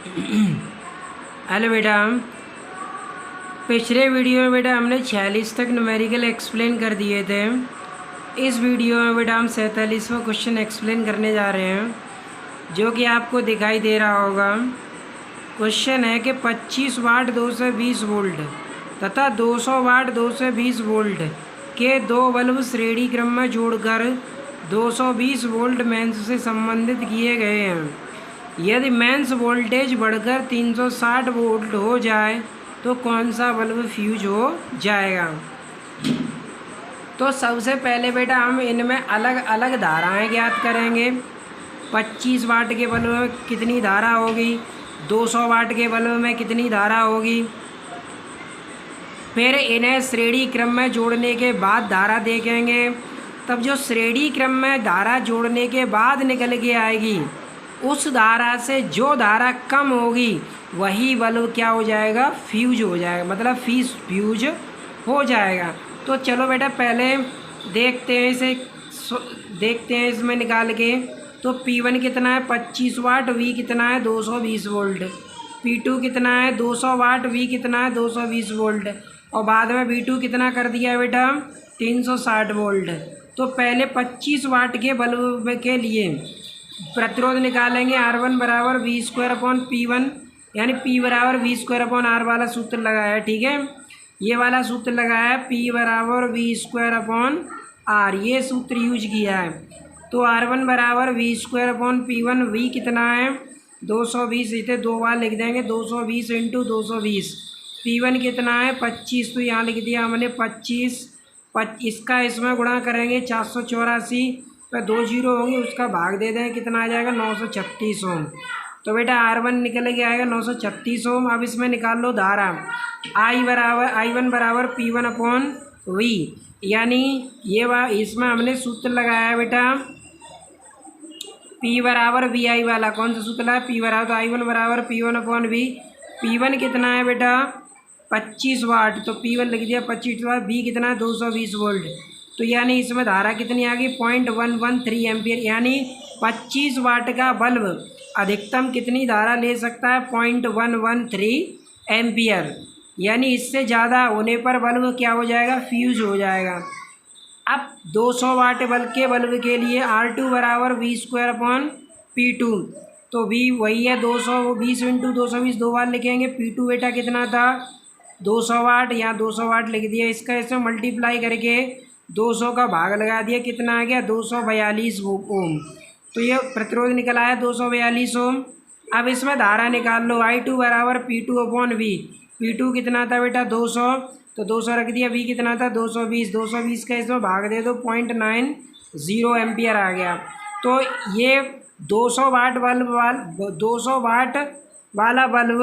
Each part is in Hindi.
हेलो बेटा, पिछले वीडियो में बेटा हमने 46 तक न्यूमेरिकल एक्सप्लेन कर दिए थे। इस वीडियो में बेटा हम 47वां क्वेश्चन एक्सप्लेन करने जा रहे हैं, जो कि आपको दिखाई दे रहा होगा। क्वेश्चन है कि 25 वाट 220 वोल्ट तथा 200 वाट 220 वोल्ट के दो बल्ब श्रेणी क्रम में जोड़कर 220 वोल्ट मेंस से संबंधित किए गए हैं। यदि मेंस वोल्टेज बढ़कर 360 वोल्ट हो जाए तो कौन सा बल्ब फ्यूज हो जाएगा। तो सबसे पहले बेटा हम इनमें अलग अलग धाराएं ज्ञात करेंगे। 25 वाट के बल्ब में कितनी धारा होगी, 200 वाट के बल्ब में कितनी धारा होगी। फिर इन्हें श्रेणी क्रम में जोड़ने के बाद धारा देखेंगे। तब जो श्रेणी क्रम में धारा जोड़ने के बाद निकल के आएगी, उस धारा से जो धारा कम होगी वही बल्ब क्या हो जाएगा, फ्यूज हो जाएगा, मतलब फ्यूज हो जाएगा। तो चलो बेटा पहले देखते हैं इसमें निकाल के। तो P1 कितना है 25 वाट, V कितना है 220 वोल्ट, P2 कितना है 200 वाट, V कितना है 220 वोल्ट, और बाद में V2 कितना कर दिया है बेटा 360 वोल्ट। तो पहले 25 वाट के बल्ब के लिए प्रतिरोध निकालेंगे। R1 बराबर V²/P1, यानी P बराबर V²/R वाला सूत्र लगाया है, ठीक है। ये वाला सूत्र लगाया है, P बराबर V²/R, ये सूत्र यूज किया है। तो R1 बराबर V²/P1, V कितना है 220, इसे दो बार लिख देंगे, 220 × 220। P1 कितना है 25, तो यहाँ लिख दिया हमने 25, इसका इसमें गुणा करेंगे 484 पर 2 जीरो होंगे, उसका भाग दे दें, कितना आ जाएगा 936 ओम। तो बेटा R1 निकल के आएगा 936 ओम। अब इसमें निकाल लो धारा, I1 बराबर P1/V, यानी इसमें हमने सूत्र लगाया है बेटा P बराबर VI वाला। कौन सा सूत्र है, P बराबर, तो I1 बराबर P1/V। P1 कितना है बेटा 25 वाट, तो P1 लिख दिया 25 वाट, V कितना है 220 वोल्ट। तो यानी इसमें धारा कितनी आ गई 0.113 एम्पियर, यानी 25 वाट का बल्ब अधिकतम कितनी धारा ले सकता है 0.113 एम्पियर, यानी इससे ज़्यादा होने पर बल्ब क्या हो जाएगा, फ्यूज हो जाएगा। अब 200 वाट बल्ब के लिए R2 बराबर V²/P2, तो V वही है 220 × 220, दो बार लिखेंगे। P2 बेटा कितना था 200 वाट, यहाँ 200 वाट लिख दिया, इसका इसमें मल्टीप्लाई करके 200 का भाग लगा दिया, कितना आ गया 242 ओम। तो ये प्रतिरोध निकल आया 242 ओम। अब इसमें धारा निकाल लो, I2 बराबर P2/V। P2 कितना था बेटा 200, तो 200 रख दिया, V कितना था 220, 220 का इसमें भाग दे दो 0.90 एम्पियर आ गया। तो ये 200 वाट वाला बल्ब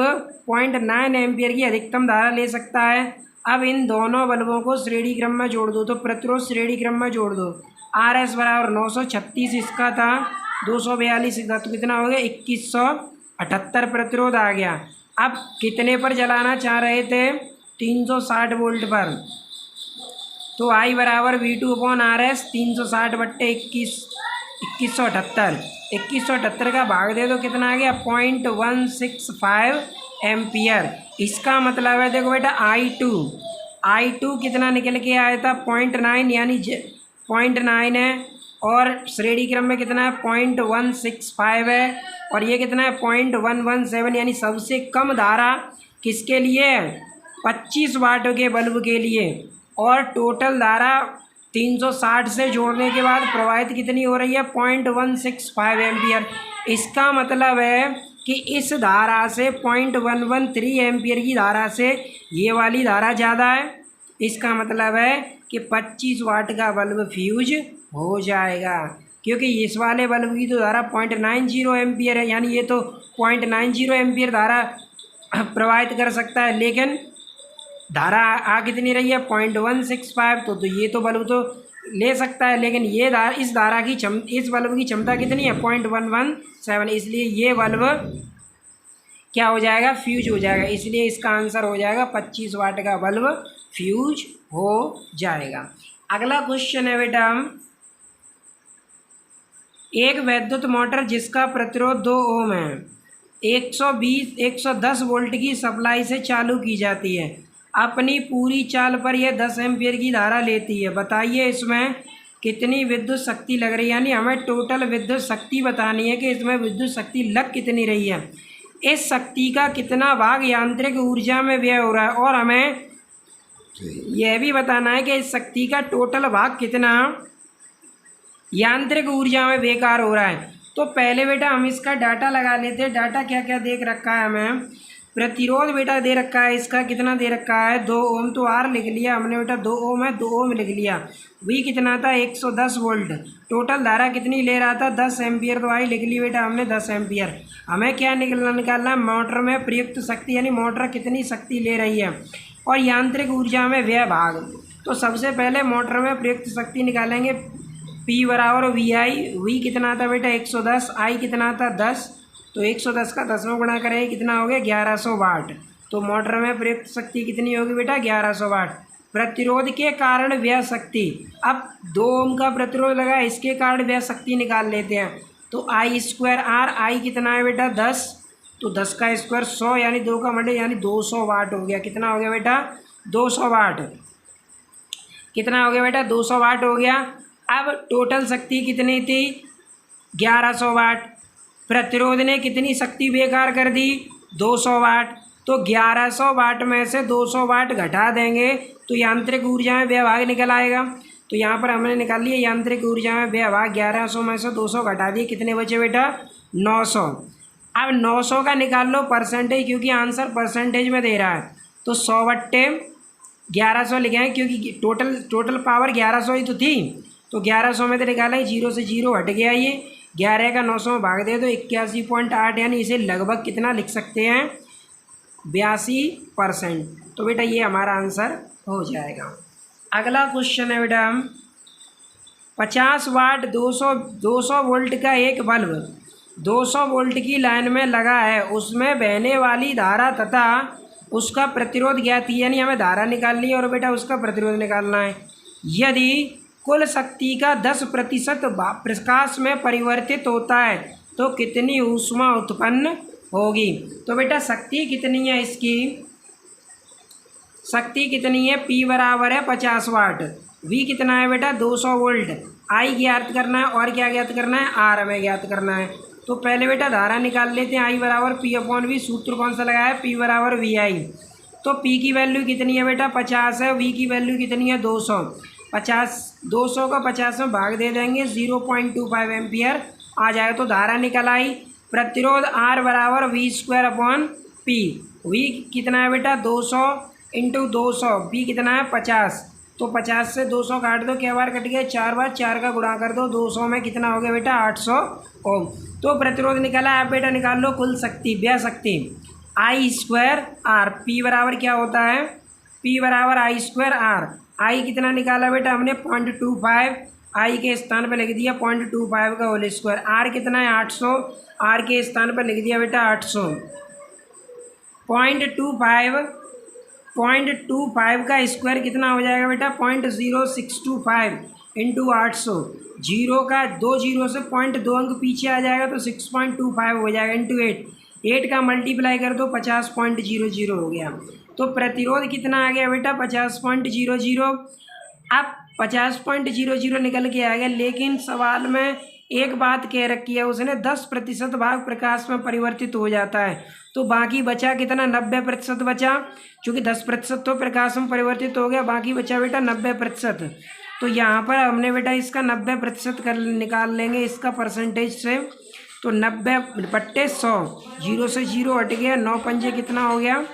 0.9 एम्पियर की अधिकतम धारा ले सकता है। अब इन दोनों बल्बों को श्रेणी क्रम में जोड़ दो, तो प्रतिरोध श्रेणी क्रम में जोड़ दो। RS बराबर 936 इसका था, 242 इसका, तो कितना हो गया 2178 प्रतिरोध आ गया। अब कितने पर जलाना चाह रहे थे 360 वोल्ट पर, तो I बराबर V2/RS 360/21, 2178 का भाग दे दो, कितना आ गया 0.165 एम्पियर। इसका मतलब है देखो बेटा I2 कितना निकल के आया था 0.9, यानी 0.9 है, और श्रेणी क्रम में कितना है 0.165 है, और ये कितना है 0.117, यानी सबसे कम धारा किसके लिए 25 वाट के बल्ब के लिए। और टोटल धारा 360 से जोड़ने के बाद प्रवाहित कितनी हो रही है 0.165 एम्पियर। इसका मतलब है कि इस धारा से 0.113 एम्पियर की धारा से ये वाली धारा ज़्यादा है। इसका मतलब है कि 25 वाट का बल्ब फ्यूज हो जाएगा, क्योंकि इस वाले बल्ब की तो धारा 0.90 एम्पियर है, यानी ये तो 0.90 एम्पियर धारा प्रवाहित कर सकता है, लेकिन धारा आ कितनी रही है 0.165, तो ये तो बल्ब तो ले सकता है, लेकिन ये इस बल्ब की क्षमता कितनी है 0.117, इसलिए ये बल्ब क्या हो जाएगा, फ्यूज हो जाएगा। इसलिए इसका आंसर हो जाएगा 25 वाट का बल्ब फ्यूज हो जाएगा। अगला क्वेश्चन है बेटा, एक वैद्युत मोटर जिसका प्रतिरोध 2 ओम है 120 110 वोल्ट की सप्लाई से चालू की जाती है। अपनी पूरी चाल पर यह 10 एम्पीयर की धारा लेती है। बताइए इसमें कितनी विद्युत शक्ति लग रही है, यानी हमें टोटल विद्युत शक्ति बतानी है कि इसमें विद्युत शक्ति लग कितनी रही है। इस शक्ति का कितना भाग यांत्रिक ऊर्जा में व्यय हो रहा है, और हमें यह भी बताना है कि इस शक्ति का टोटल भाग कितना यांत्रिक ऊर्जा में बेकार हो रहा है। तो पहले बेटा हम इसका डाटा लगा लेते हैं। डाटा क्या क्या देख रखा है हमें। प्रतिरोध बेटा दे रखा है, इसका कितना दे रखा है 2 ओम, तो आर लिख लिया हमने बेटा 2 ओम है, 2 ओम लिख लिया। वी कितना था 110 वोल्ट। टोटल धारा कितनी ले रहा था 10 एम्पियर, तो आई लिख ली बेटा हमने 10 एम्पियर। हमें क्या निकालना है मोटर में प्रयुक्त शक्ति, यानी मोटर कितनी शक्ति ले रही है, और यांत्रिक ऊर्जा में व्यय भाग। तो सबसे पहले मोटर में प्रयुक्त शक्ति निकालेंगे। P बराबर वी आई, वी कितना था बेटा 110, आई कितना था 10, तो 110 का 10 में गुणा करें कितना हो गया 1100 वाट। तो मोटर में प्रयुक्त शक्ति कितनी होगी बेटा 1100 वाट। प्रतिरोध के कारण व्यय शक्ति, अब 2 ओम का प्रतिरोध लगा, इसके कारण व्यय शक्ति निकाल लेते हैं। तो आई स्क्वायर आर, आई कितना है बेटा 10, तो 10 का स्क्वायर 100, यानी 2 का मल्टी यानी 200 वाट हो गया। कितना हो गया बेटा 200 वाट। कितना हो गया बेटा 200 वाट हो गया। अब टोटल शक्ति कितनी थी 1100 वाट। प्रतिरोध ने कितनी शक्ति बेकार कर दी 200 वाट। तो 1100 वाट में से 200 वाट घटा देंगे तो यांत्रिक ऊर्जा में व्यय भाग निकल आएगा। तो यहाँ पर हमने निकाल लिया यांत्रिक ऊर्जा में व्यय भाग 1100 में से 200 घटा दिए, कितने बचे बेटा 900। अब 900 का निकाल लो परसेंटेज, क्योंकि आंसर परसेंटेज में दे रहा है। तो 100/1100 लिखे हैं, क्योंकि टोटल पावर 1100 ही तो थी। तो 1100 में तो निकाला ही, 0 से 0 हट गया, ये 11 का 900 में भाग दे तो 81.8, यानी इसे लगभग कितना लिख सकते हैं 82%। तो बेटा ये हमारा आंसर हो जाएगा। अगला क्वेश्चन है बेटा 50 वाट 200 वोल्ट का एक बल्ब 200 वोल्ट की लाइन में लगा है, उसमें बहने वाली धारा तथा उसका प्रतिरोध ज्ञात है, यानी हमें धारा निकालनी है और बेटा उसका प्रतिरोध निकालना है। यदि कुल शक्ति का 10% प्रकाश में परिवर्तित होता है तो कितनी ऊष्मा उत्पन्न होगी। तो बेटा शक्ति कितनी है, इसकी शक्ति कितनी है, P बराबर है 50 वाट, V कितना है बेटा 200 वोल्ट, I ज्ञात करना है और क्या ज्ञात करना है R हमें ज्ञात करना है। तो पहले बेटा धारा निकाल लेते हैं। I बराबर P/V, सूत्र कौन सा लगाया है P बराबर VI। तो P की वैल्यू कितनी है बेटा 50 है, V की वैल्यू कितनी है 200। 200 का 50 में भाग दे देंगे 0.25 एम्पियर आ जाएगा। तो धारा निकल आई। प्रतिरोध R बराबर V²/P। V कितना है बेटा 200 × 200, P कितना है 50। तो 50 से 200 काट दो, क्या बार कट गया 4 बार, 4 का गुणा कर दो 200 में कितना हो गया बेटा 800 ओम। तो प्रतिरोध निकाला। आप बेटा निकाल लो कुल शक्ति व्यय शक्ति I²R। P बराबर क्या होता है P बराबर I²R। I कितना निकाला बेटा हमने 0.25, I के स्थान पर लिख दिया 0.25 का होल स्क्वायर। R कितना है 800, R के स्थान पर लिख दिया बेटा 800। 0.25 का स्क्वायर कितना हो जाएगा बेटा 0.0625 × 800। 0 का 2 जीरो से 0.2 अंक पीछे आ जाएगा तो 6.25 हो जाएगा × 8। 8 का मल्टीप्लाई कर दो 50.00 हो गया। तो प्रतिरोध कितना आ गया बेटा 50.00। अब 50.00 निकल के आ गया, लेकिन सवाल में एक बात कह रखी है उसने 10% भाग प्रकाश में परिवर्तित हो जाता है। तो बाकी बचा कितना 90% बचा, क्योंकि 10% तो प्रकाश में परिवर्तित हो गया, बाकी बचा बेटा 90%। तो यहाँ पर हमने बेटा इसका 90% कर निकाल लेंगे इसका परसेंटेज से। तो 90/100, 0 से 0 हट गया, 9 पंजे कितना हो गया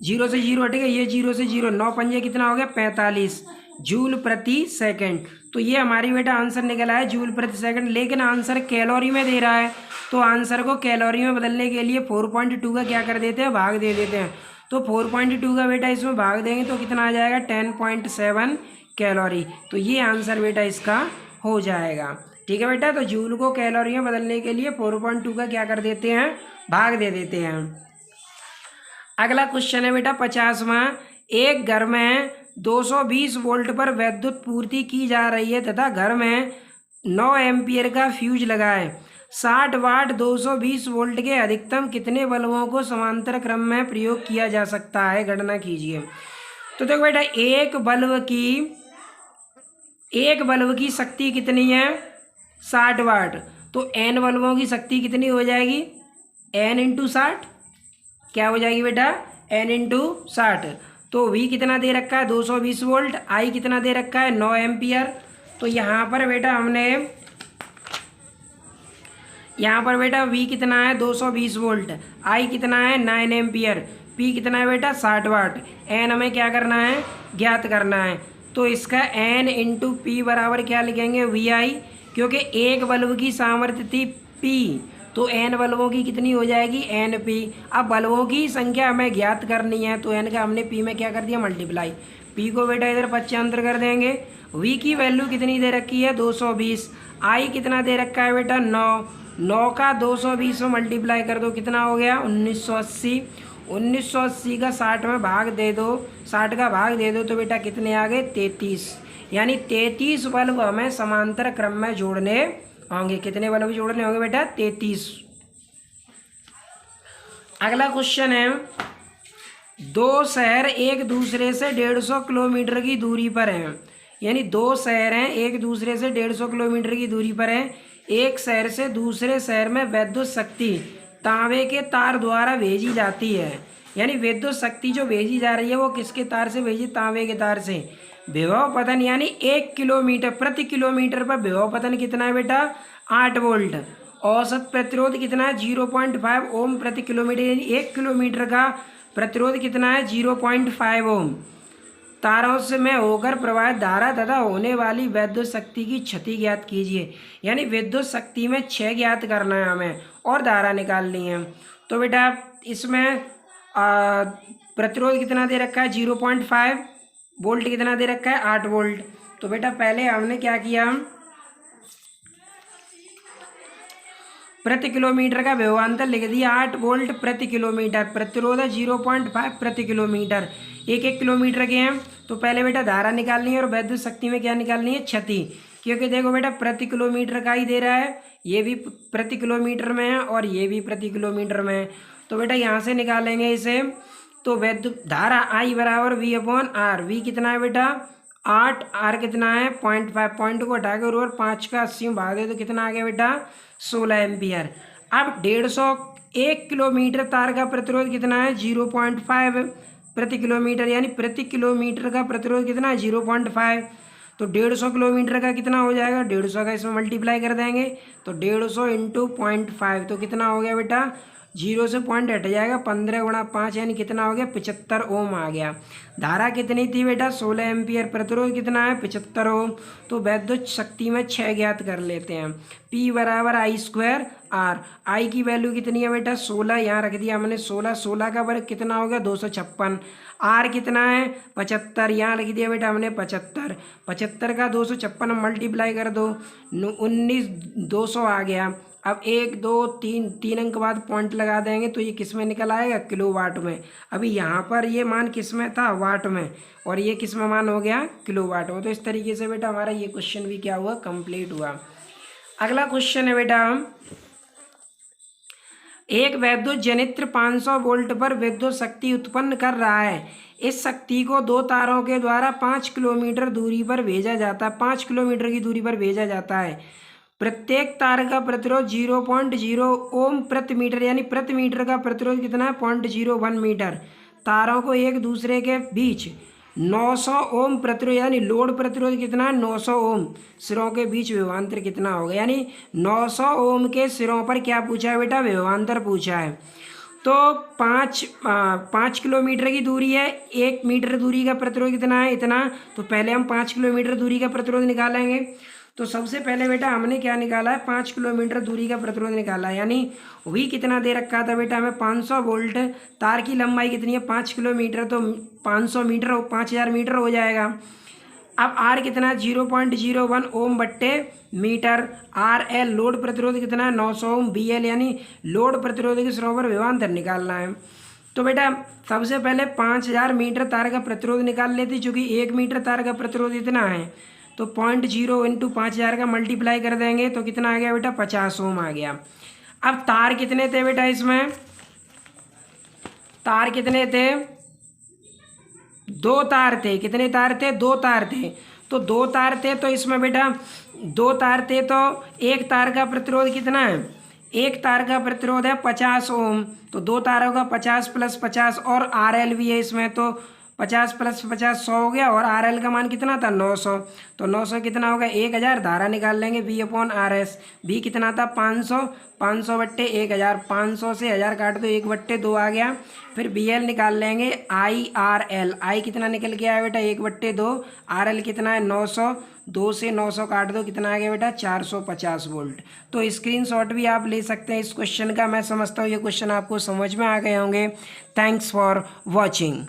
0 से 0 हट गया, ये 0 से 0, 9 पंजे कितना हो गया 45 जूल प्रति सेकंड। तो ये हमारी बेटा आंसर निकला है जूल प्रति सेकंड। लेकिन आंसर कैलोरी में दे रहा है, तो आंसर को कैलोरी में बदलने के लिए 4.2 का क्या कर देते हैं भाग दे देते हैं। तो 4.2 का बेटा इसमें भाग देंगे तो कितना आ जाएगा 10.7 कैलोरी। तो ये आंसर बेटा इसका हो जाएगा। ठीक है बेटा, तो जूल को कैलोरी में बदलने के लिए 4.2 का क्या कर देते हैं भाग दे देते हैं। अगला क्वेश्चन है बेटा 50वां। एक घर में 220 वोल्ट पर विद्युत पूर्ति की जा रही है तथा घर में 9 एम्पियर का फ्यूज लगा है। 60 वाट 220 वोल्ट के अधिकतम कितने बल्बों को समांतर क्रम में प्रयोग किया जा सकता है, गणना कीजिए। तो देखो बेटा, एक बल्ब की शक्ति कितनी है, 60 वाट। तो n बल्बों की शक्ति कितनी हो जाएगी, n इंटू 60, क्या हो जाएगी बेटा, n इंटू 60। तो V कितना दे रखा है, 220 वोल्ट, I कितना दे रखा है, 9 एम्पियर। तो यहाँ पर बेटा V कितना है, 220 वोल्ट, I कितना है, 9 एम्पियर, P कितना है बेटा, 60 वाट। N हमें क्या करना है, ज्ञात करना है। तो इसका N इंटू P बराबर क्या लिखेंगे, VI, क्योंकि एक बल्ब की सामर्थ्य थी P, तो N बल्बों की कितनी हो जाएगी, NP। अब बल्बों की संख्या हमें ज्ञात करनी है, तो N का हमने P में क्या कर दिया, मल्टीप्लाई। P को बेटा इधर 75 कर देंगे। V की वैल्यू कितनी दे रखी है, 220। I कितना दे रखा है बेटा, 9 का 220 में मल्टीप्लाई कर दो, कितना हो गया, 1980। 1980 का 60 में भाग दे दो, 60 का भाग दे दो, तो बेटा कितने आ गए, 33। यानी 33 बल्ब हमें समांतर क्रम में जोड़ने होंगे। कितने बल्ब जोड़ने होंगे बेटा, 33। अगला क्वेश्चन है, दो शहर एक दूसरे से 150 किलोमीटर की दूरी पर हैं। यानी दो शहर हैं एक दूसरे से 150 किलोमीटर की दूरी पर हैं। एक शहर से दूसरे शहर में विद्युत शक्ति तांबे के तार द्वारा भेजी जाती है। यानी विद्युत शक्ति जो भेजी जा रही है वो किसके तार से भेजी, तांबे के तार से। विभव पतन यानी 1 किलोमीटर प्रति किलोमीटर पर विभव पतन कितना है बेटा, 8 वोल्ट। औसत प्रतिरोध कितना है, 0.5 ओम प्रति किलोमीटर। यानी 1 किलोमीटर का प्रतिरोध कितना है, 0.5 ओम। तारों से में होकर प्रवाहित धारा तथा होने वाली विद्युत शक्ति की क्षति ज्ञात कीजिए। यानी विद्युत शक्ति में क्षय ज्ञात करना है हमें और धारा निकालनी है। तो बेटा इसमें प्रतिरोध कितना दे रखा है, 0.5, वोल्ट कितना दे रखा है, 8 वोल्ट। तो बेटा पहले हमने क्या किया, प्रति किलोमीटर का विभवांतर लिख दिया, 8 वोल्ट प्रति किलोमीटर। प्रतिरोध है 0.5 प्रति किलोमीटर। 1 किलोमीटर के हैं। तो पहले बेटा धारा निकालनी है और विद्युत शक्ति में क्या निकालनी है, क्षति। क्योंकि देखो बेटा प्रति किलोमीटर का ही दे रहा है, ये भी प्रति किलोमीटर में है और ये भी प्रति किलोमीटर में है। तो बेटा यहाँ से निकालेंगे इसे। तो विद्युत धारा I बराबर V/R। V कितना है बेटा, 8, R कितना है, 0.5। पॉइंट को हटा के और 5 का 80 में भाग दे तो कितना आ गया बेटा, 16 एम्पियर। अब 1 किलोमीटर तार का प्रतिरोध कितना है, 0.5 प्रति किलोमीटर। यानी प्रति किलोमीटर का प्रतिरोध कितना है, 0.5। तो 150 किलोमीटर का कितना हो जाएगा, 150 का इसमें मल्टीप्लाई कर देंगे। तो 150 इंटू 0.5 तो कितना हो गया बेटा, 0 से पॉइंट हट जाएगा, 15 गुणा 5 यानी कितना हो गया, 75 ओम आ गया। धारा कितनी थी बेटा, 16 एम्पियर। प्रतिरोध कितना है, 75 ओम। तो विद्युत शक्ति में 6 ज्ञात कर लेते हैं। P बराबर I²R। I की वैल्यू कितनी है बेटा, 16, यहाँ रख दिया हमने 16। 16 का वर्ग कितना हो गया, 256। R कितना है, 75, यहाँ लिख दिया बेटा हमने 75। 75 का 256 मल्टीप्लाई कर दो, 19,200 आ गया। अब 1 2 3 अंक बाद पॉइंट लगा देंगे तो ये किस में निकल आएगा, किलोवाट में। अभी यहाँ पर ये मान किस में था, वाट में, और ये किस में मान हो गया, किलोवाट में। तो इस तरीके से बेटा हमारा ये क्वेश्चन भी क्या हुआ, कंप्लीट हुआ। अगला क्वेश्चन है बेटा, एक विद्युत जनित्र 500 वोल्ट पर विद्युत शक्ति उत्पन्न कर रहा है। इस शक्ति को 2 तारों के द्वारा 5 किलोमीटर दूरी पर भेजा जाता है, 5 किलोमीटर की दूरी पर भेजा जाता है। प्रत्येक तार का प्रतिरोध 0.0 ओम प्रति मीटर। यानी प्रति मीटर का प्रतिरोध कितना है, 0.01 मीटर। तारों को एक दूसरे के बीच 900 ओम प्रतिरोध, यानी लोड प्रतिरोध कितना है, 900 ओम। सिरों के बीच विभवांतर कितना होगा, यानी 900 ओम के सिरों पर क्या पूछा है बेटा, विभवांतर पूछा है। तो 5 किलोमीटर की दूरी है, 1 मीटर दूरी का प्रतिरोध कितना है, इतना। तो पहले हम 5 किलोमीटर दूरी का प्रतिरोध निकालेंगे। तो सबसे पहले बेटा हमने क्या निकाला है, 5 किलोमीटर दूरी का प्रतिरोध निकाला है। यानी V कितना दे रखा था बेटा हमें, 500 वोल्ट। तार की लंबाई कितनी है, 5 किलोमीटर, तो 500 मीटर 5000 मीटर हो जाएगा। अब R कितना, 0.01 ओम बट्टे मीटर। RL लोड प्रतिरोध कितना है, 900 ओम। BL यानी लोड प्रतिरोध के सिरों पर विभवांतर निकालना है। तो बेटा सबसे पहले 5000 मीटर तार का प्रतिरोध निकाल लेते, चूँकि 1 मीटर तार का प्रतिरोध इतना है। तो 0.0 इंटू 5000 का मल्टीप्लाई कर देंगे तो कितना आ गया बेटा 50 ओम आ गया। अब तार कितने थे बेटा इसमें, तार कितने थे, 2 तार थे। कितने तार थे, 2 तार थे। तो 2 तार थे तो इसमें बेटा 2 तार थे तो एक तार का प्रतिरोध कितना है, एक तार का प्रतिरोध है 50 ओम। तो 2 तारों का 50 प्लस 50 और RL भी है इसमें, तो 50 प्लस 50 100 हो गया और RL का मान कितना था 900। तो 900 कितना होगा 1000, धारा निकाल लेंगे V/RS। V कितना था 500, 500 बट्टे 1000, 500 से 1000 काट दो 1/2 आ गया। फिर BL निकाल लेंगे IRL, I कितना निकल के आया बेटा 1/2, RL कितना है 900, 2 से 900 काट दो कितना आ गया बेटा 450 वोल्ट। तो स्क्रीनशॉट भी आप ले सकते हैं इस क्वेश्चन का। मैं समझता हूँ ये क्वेश्चन आपको समझ में आ गए होंगे। Thanks for watching.